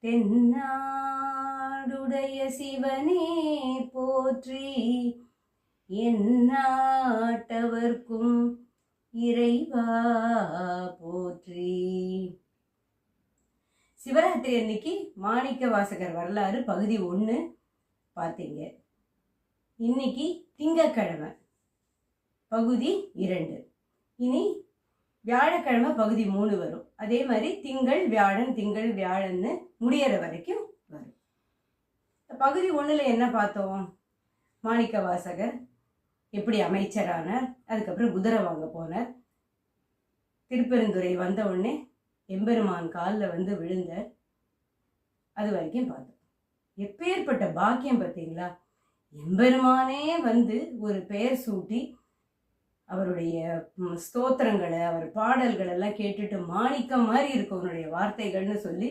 தென்னாடுடைய சிவனே போற்றி, எந்நாட்டவர்க்கும் இறைவா போற்றி. சிவராத்திரி அன்னைக்கு மாணிக்க வாசகர் வரலாறு பகுதி 1 பார்த்தீங்க. இன்னைக்கு திங்கக்கிழமை பகுதி 2. இனி வியாழக்கிழமை பகுதி 3 வரும். அதே மாதிரி திங்கள் வியாழன்னு முடியற வரைக்கும் வரும். பகுதி 1ல என்ன பார்த்தோம்? மாணிக்க வாசகர் எப்படி அமைச்சரானார், அதுக்கப்புறம் குதிரை வாங்க போனார், திருப்பெருந்துறை வந்த உடனே எம்பெருமான் காலில் வந்து விழுந்தார். அது வரைக்கும் பார்த்தோம். எப்பேற்பட்ட பாக்கியம் பார்த்தீங்களா? எம்பெருமானே வந்து ஒரு பெயர் சூட்டி அவருடைய ஸ்தோத்திரங்களை, அவர் பாடல்கள் எல்லாம் கேட்டுட்டு மாணிக்கம் மாதிரி இருக்கும் அவனுடைய வார்த்தைகள்னு சொல்லி